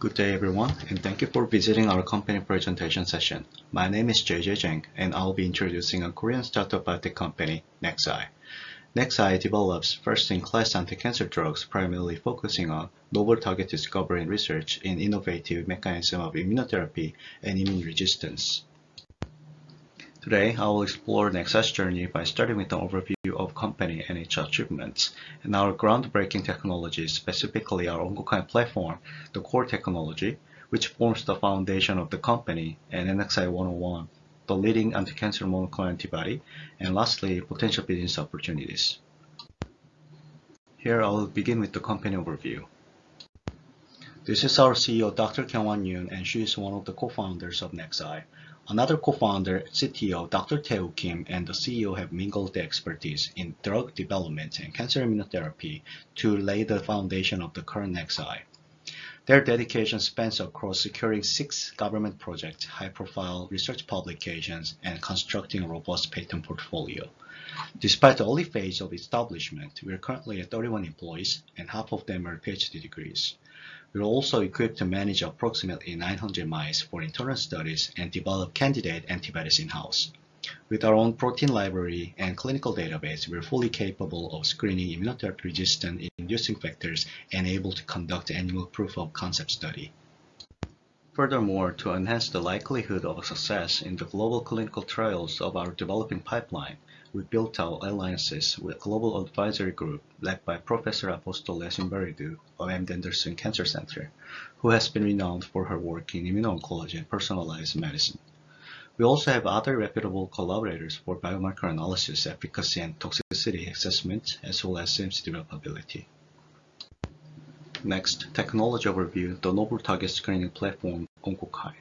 Good day everyone, and thank you for visiting our company presentation session. My name is JJ Jang, and I'll be introducing a Korean startup biotech company, NEX-I. NEX-I develops first-in-class anti-cancer drugs primarily focusing on novel target discovery and research in innovative mechanism of immunotherapy and immune resistance. Today, I will explore NEX-I's journey by starting with an overview of company and its achievements, and our groundbreaking technology, specifically our OncoKine platform, the core technology, which forms the foundation of the company, and NXI 101, the leading anti-cancer monoclonal antibody, and lastly, potential business opportunities. Here, I will begin with the company overview. This is our CEO, Dr. Kyungwon Yoon, and she is one of the co-founders of NEX-I. Another co-founder, CTO, Dr. Tae-Woo Kim, and the CEO have mingled their expertise in drug development and cancer immunotherapy to lay the foundation of the current NEX-I. Their dedication spans across securing 6 government projects, high-profile research publications, and constructing a robust patent portfolio. Despite the early phase of establishment, we are currently at 31 employees, and half of them are PhD degrees. We are also equipped to manage approximately 900 mice for internal studies and develop candidate antibodies in-house. With our own protein library and clinical database, we are fully capable of screening immunotherapy-resistant inducing factors and able to conduct animal proof-of-concept study. Furthermore, to enhance the likelihood of success in the global clinical trials of our developing pipeline, we built our alliances with a global advisory group led by Professor Apostol Lesin of M. Anderson Cancer Center, who has been renowned for her work in immuno-oncology and personalized medicine. We also have other reputable collaborators for biomarker analysis, efficacy, and toxicity assessment, as well as CMC developability. Next, technology overview, the novel target screening platform, OncoKine.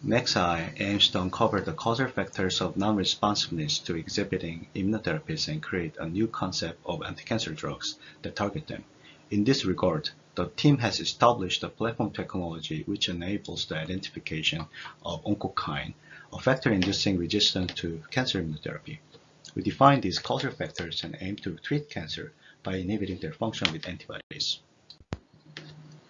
NEX-I aims to uncover the causal factors of non-responsiveness to exhibiting immunotherapies and create a new concept of anti-cancer drugs that target them. In this regard, the team has established a platform technology which enables the identification of OncoKine, a factor inducing resistance to cancer immunotherapy. We define these causal factors and aim to treat cancer by inhibiting their function with antibodies.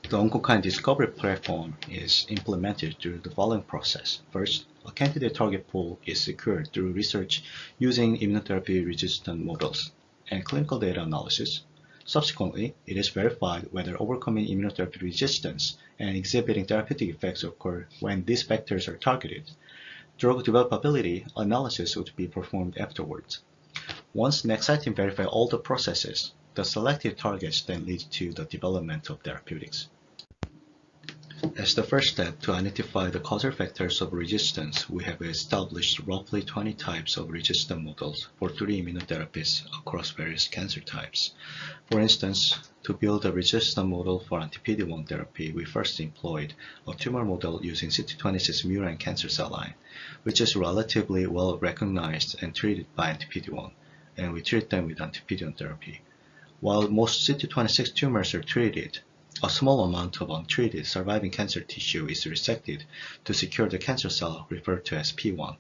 The OncoKine discovery platform is implemented through the following process. First, a candidate target pool is secured through research using immunotherapy-resistant models and clinical data analysis. Subsequently, it is verified whether overcoming immunotherapy resistance and exhibiting therapeutic effects occur when these factors are targeted. Drug developability analysis would be performed afterwards. Once NEX-I team verify all the processes, the selected targets then lead to the development of therapeutics. As the first step to identify the causal factors of resistance, we have established roughly 20 types of resistant models for 3 immunotherapies across various cancer types. For instance, to build a resistant model for anti-PD-1 therapy, we first employed a tumor model using CD26 murine cancer cell line, which is relatively well recognized and treated by anti-PD-1, and we treat them with anti-PD-1 therapy. While most CD26 tumors are treated, a small amount of untreated surviving cancer tissue is resected to secure the cancer cell referred to as P1.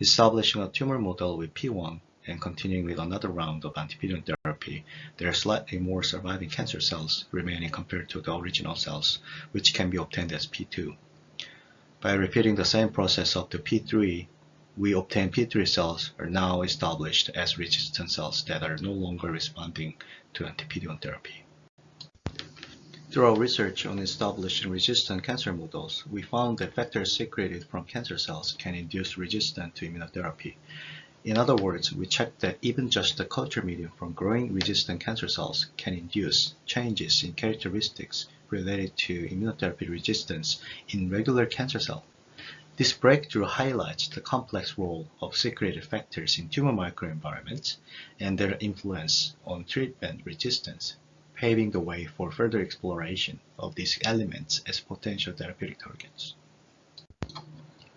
Establishing a tumor model with P1 and continuing with another round of anti-PD-1 therapy, there are slightly more surviving cancer cells remaining compared to the original cells, which can be obtained as P2. By repeating the same process up to P3, we obtain P3 cells are now established as resistant cells that are no longer responding to anti-PD-1 therapy. Through our research on establishing resistant cancer models, we found that factors secreted from cancer cells can induce resistance to immunotherapy. In other words, we checked that even just the culture medium from growing resistant cancer cells can induce changes in characteristics related to immunotherapy resistance in regular cancer cells. This breakthrough highlights the complex role of secreted factors in tumor microenvironments and their influence on treatment resistance, paving the way for further exploration of these elements as potential therapeutic targets.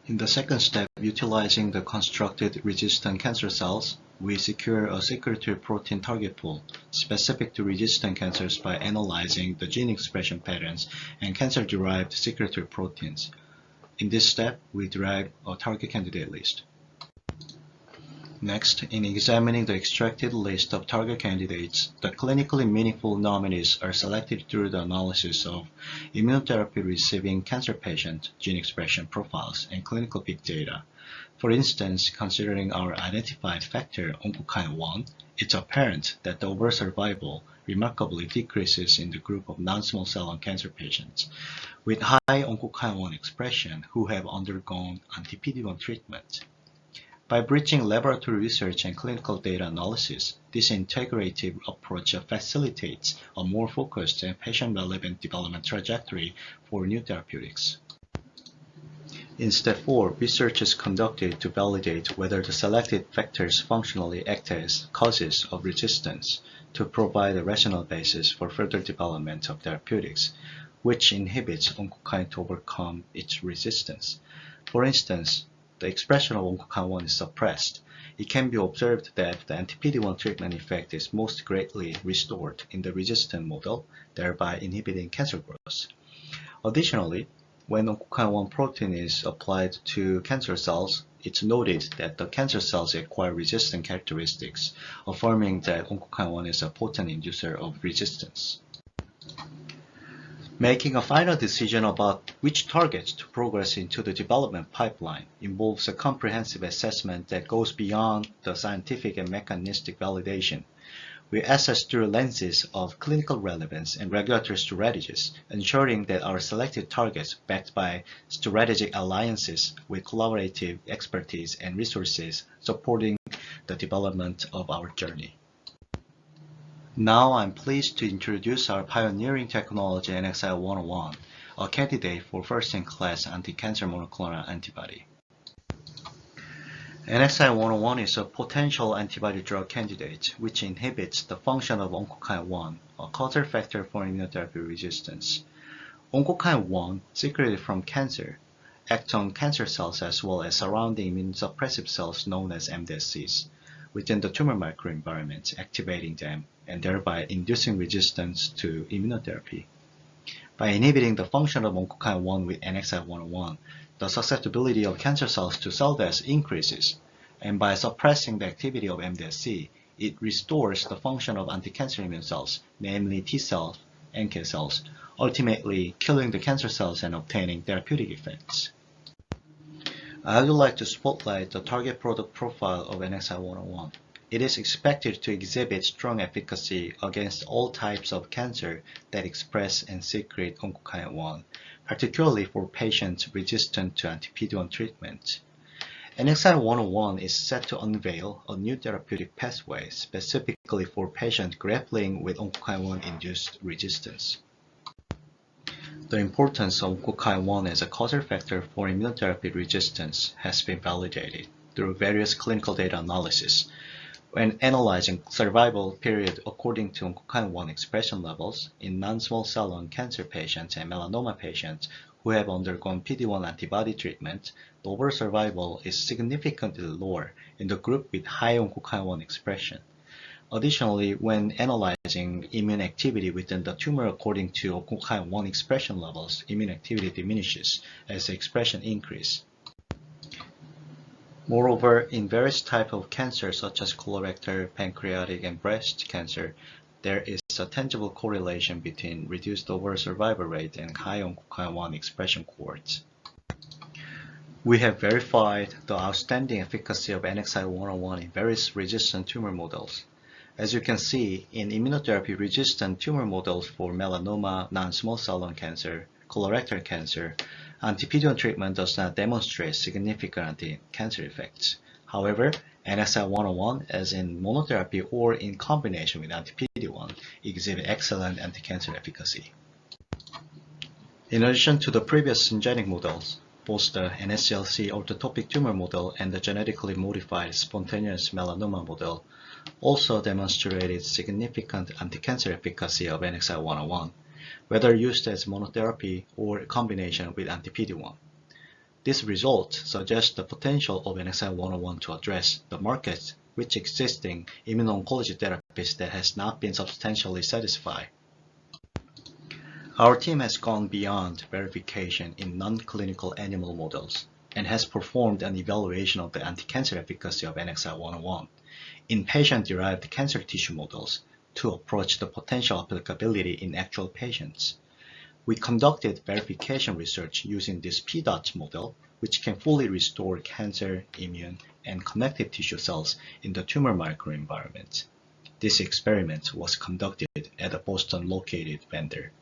In the second step, utilizing the constructed resistant cancer cells, we secure a secretory protein target pool specific to resistant cancers by analyzing the gene expression patterns and cancer-derived secretory proteins. In this step, we derive a target candidate list. Next, in examining the extracted list of target candidates, the clinically meaningful nominees are selected through the analysis of immunotherapy-receiving cancer patient gene expression profiles and clinical big data. For instance, considering our identified factor oncokine-1, it's apparent that the overall survival remarkably decreases in the group of non-small cell lung cancer patients with high oncokine-1 expression who have undergone anti-PD-1 treatment. By bridging laboratory research and clinical data analysis, this integrative approach facilitates a more focused and patient-relevant development trajectory for new therapeutics. In step 4, research is conducted to validate whether the selected factors functionally act as causes of resistance to provide a rational basis for further development of therapeutics, which inhibits oncokine to overcome its resistance. For instance, the expression of oncokine-1 is suppressed. It can be observed that the anti-PD-1 treatment effect is most greatly restored in the resistant model, thereby inhibiting cancer growth. Additionally, when oncokine-1 protein is applied to cancer cells, it's noted that the cancer cells acquire resistant characteristics, affirming that oncokine-1 is a potent inducer of resistance. Making a final decision about which targets to progress into the development pipeline involves a comprehensive assessment that goes beyond the scientific and mechanistic validation. We assess through lenses of clinical relevance and regulatory strategies, ensuring that our selected targets, backed by strategic alliances with collaborative expertise and resources, supporting the development of our journey. Now I'm pleased to introduce our pioneering technology NEX-I-101, a candidate for first-in-class anti-cancer monoclonal antibody. NEX-I-101 is a potential antibody drug candidate which inhibits the function of oncokine-1, a causal factor for immunotherapy resistance. Oncokine-1, secreted from cancer, acts on cancer cells as well as surrounding immunosuppressive cells known as MDSCs within the tumor microenvironment, activating them and thereby inducing resistance to immunotherapy. By inhibiting the function of oncokine-1 with NEX-I-101, the susceptibility of cancer cells to cell death increases, and by suppressing the activity of MDSC, it restores the function of anti-cancer immune cells, namely T cells and NK cells, ultimately killing the cancer cells and obtaining therapeutic effects. I would like to spotlight the target product profile of NEX-I-101. It is expected to exhibit strong efficacy against all types of cancer that express and secrete oncokine-1, particularly for patients resistant to anti-PD-1 treatment. NEX-I-101 is set to unveil a new therapeutic pathway specifically for patients grappling with oncokine-1-induced resistance. The importance of oncokine-1 as a causal factor for immunotherapy resistance has been validated through various clinical data analysis. When analyzing survival period according to oncokine-1 expression levels in non-small cell lung cancer patients and melanoma patients who have undergone PD-1 antibody treatment, the overall survival is significantly lower in the group with high oncokine-1 expression. Additionally, when analyzing immune activity within the tumor according to oncokine-1 expression levels, immune activity diminishes as the expression increases. Moreover, in various types of cancer such as colorectal, pancreatic, and breast cancer, there is a tangible correlation between reduced overall survival rate and high oncokine-1 expression cohorts. We have verified the outstanding efficacy of NEX-I-101 in various resistant tumor models. As you can see, in immunotherapy-resistant tumor models for melanoma, non-small cell lung cancer, colorectal cancer, anti-PD-1 treatment does not demonstrate significant anti-cancer effects. However, NEX-I-101, as in monotherapy or in combination with anti-PD-1, exhibit excellent anti-cancer efficacy. In addition to the previous syngeneic models, both the NSCLC orthotopic tumor model and the genetically modified spontaneous melanoma model also demonstrated significant anti-cancer efficacy of NEX-I-101, whether used as monotherapy or in combination with anti-PD-1. This result suggests the potential of NEX-I-101 to address the market which existing immuno-oncology therapies that has not been substantially satisfied. Our team has gone beyond verification in non-clinical animal models and has performed an evaluation of the anti-cancer efficacy of NXI-101 in patient-derived cancer tissue models to approach the potential applicability in actual patients. We conducted verification research using this PDOT model, which can fully restore cancer, immune, and connective tissue cells in the tumor microenvironment. This experiment was conducted at a Boston-located vendor.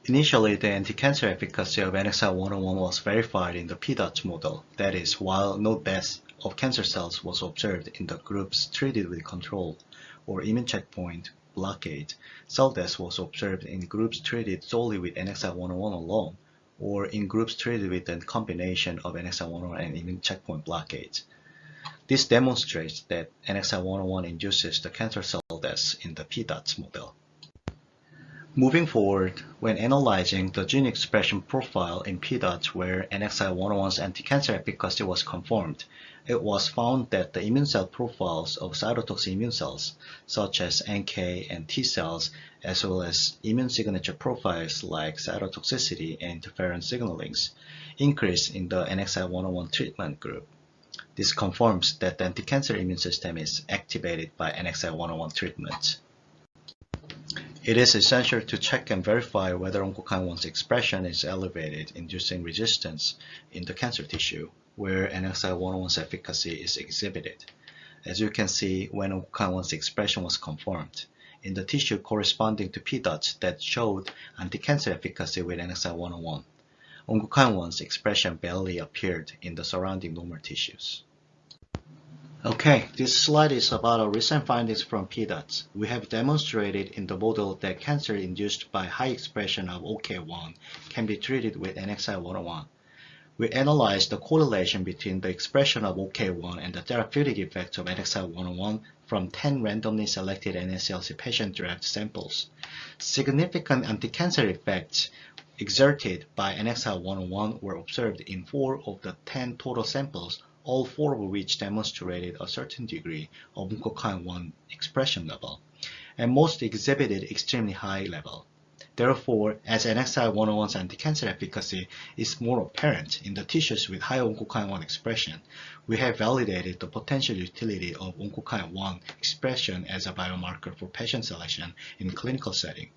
Initially, the anti-cancer efficacy of NXI-101 was verified in the PDOT model, that is, while no death of cancer cells was observed in the groups treated with control or immune checkpoint blockade, cell death was observed in groups treated solely with NXI-101 alone, or in groups treated with a combination of NXI-101 and immune checkpoint blockade. This demonstrates that NXI-101 induces the cancer cell death in the PDOT model. Moving forward, when analyzing the gene expression profile in PDOT where NXI-101's anti-cancer efficacy was confirmed, it was found that the immune cell profiles of cytotoxic immune cells, such as NK and T cells, as well as immune signature profiles like cytotoxicity and interferon signalings, increased in the NXI-101 treatment group. This confirms that the anti-cancer immune system is activated by NXI-101 treatment. It is essential to check and verify whether ONCOKINE-1's expression is elevated, inducing resistance in the cancer tissue, where NXI-101's efficacy is exhibited. As you can see, when ONCOKINE-1's expression was confirmed, in the tissue corresponding to PDOT that showed anti-cancer efficacy with NXI-101, ONCOKINE-1's expression barely appeared in the surrounding normal tissues. Okay, this slide is about our recent findings from PDOT. We have demonstrated in the model that cancer induced by high expression of OK1 can be treated with NXI-101. We analyzed the correlation between the expression of OK1 and the therapeutic effects of NXI-101 from 10 randomly selected NSCLC patient-derived samples. Significant anti-cancer effects exerted by NXI-101 were observed in 4 of the 10 total samples, all 4 of which demonstrated a certain degree of ONCOKINE-1 expression level, and most exhibited extremely high level. Therefore, as NXI-101's anti-cancer efficacy is more apparent in the tissues with high ONCOKINE-1 expression, we have validated the potential utility of ONCOKINE-1 expression as a biomarker for patient selection in clinical setting.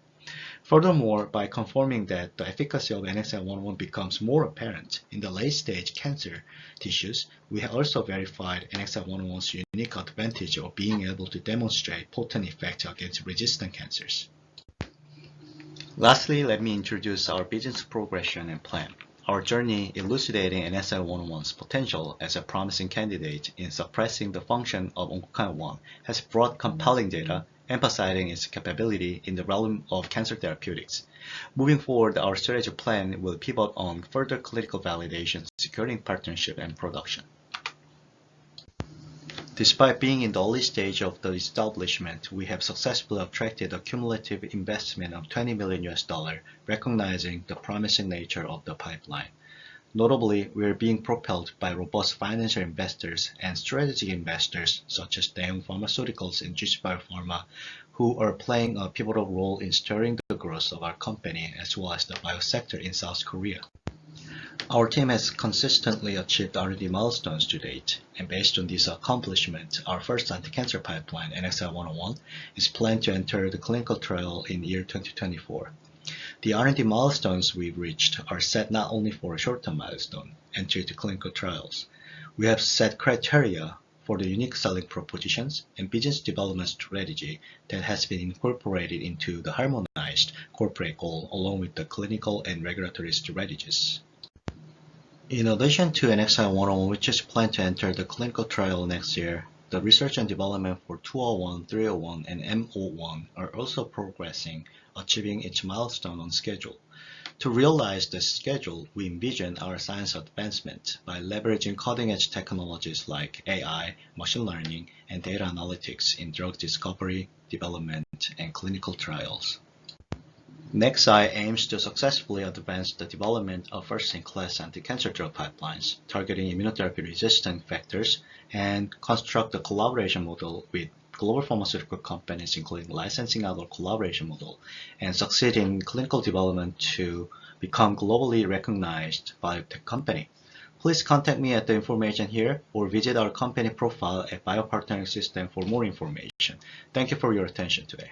Furthermore, by confirming that the efficacy of NXI-101 becomes more apparent in the late-stage cancer tissues, we have also verified NXI-101's unique advantage of being able to demonstrate potent effects against resistant cancers. Lastly, let me introduce our business progression and plan. Our journey elucidating NXI-101's potential as a promising candidate in suppressing the function of ONCOKINE-1 has brought compelling data emphasizing its capability in the realm of cancer therapeutics. Moving forward, our strategy plan will pivot on further clinical validation, securing partnership, and production. Despite being in the early stage of the establishment, we have successfully attracted a cumulative investment of $20 million, recognizing the promising nature of the pipeline. Notably, we are being propelled by robust financial investors and strategic investors such as Daewoong Pharmaceuticals and GC Biopharma, who are playing a pivotal role in stirring the growth of our company as well as the biosector in South Korea. Our team has consistently achieved R&D milestones to date, and based on these accomplishments, our first anti-cancer pipeline, NXI-101, is planned to enter the clinical trial in year 2024. The R&D milestones we've reached are set not only for a short-term milestone, entry to clinical trials. We have set criteria for the unique selling propositions and business development strategy that has been incorporated into the harmonized corporate goal along with the clinical and regulatory strategies. In addition to NXI-101, which is planned to enter the clinical trial next year, the research and development for 201, 301, and M01 are also progressing, achieving each milestone on schedule. To realize this schedule, we envision our science advancement by leveraging cutting-edge technologies like AI, machine learning, and data analytics in drug discovery, development, and clinical trials. NEX-I aims to successfully advance the development of first-in-class anti-cancer drug pipelines targeting immunotherapy-resistant factors and construct a collaboration model with global pharmaceutical companies, including licensing out or collaboration model, and succeed in clinical development to become globally recognized biotech company. Please contact me at the information here or visit our company profile at Biopartnering System for more information. Thank you for your attention today.